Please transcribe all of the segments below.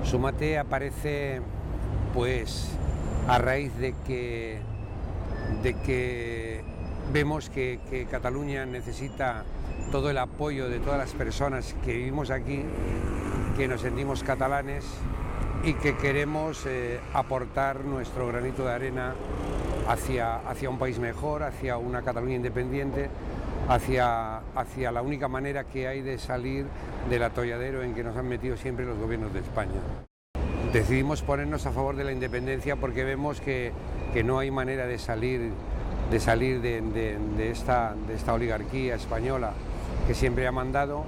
Sumate aparece pues a raíz de que vemos que Cataluña necesita todo el apoyo de todas las personas que vivimos aquí, que nos sentimos catalanes y que queremos aportar nuestro granito de arena hacia un país mejor, hacia una Cataluña independiente, hacia la única manera que hay de salir del atolladero en que nos han metido siempre los gobiernos de España. Decidimos ponernos a favor de la independencia porque vemos que no hay manera de salir de esta oligarquía española que siempre ha mandado,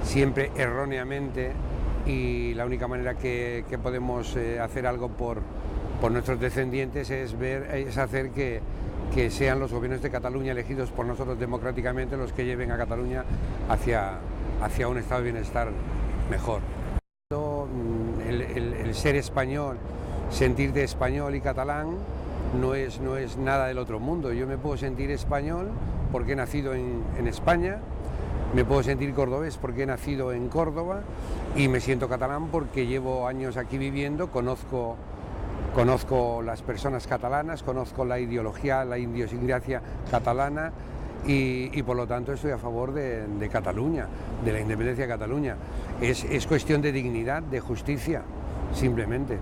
siempre erróneamente, y la única manera que podemos hacer algo por nuestros descendientes es hacer que sean los gobiernos de Cataluña elegidos por nosotros democráticamente los que lleven a Cataluña hacia un estado de bienestar mejor. El ser español, sentirte español y catalán no es nada del otro mundo. Yo me puedo sentir español porque he nacido en España, me puedo sentir cordobés porque he nacido en Córdoba y me siento catalán porque llevo años aquí viviendo, conozco las personas catalanas, conozco la ideología, la idiosincrasia catalana y por lo tanto estoy a favor de Cataluña, de la independencia de Cataluña. Es cuestión de dignidad, de justicia, simplemente.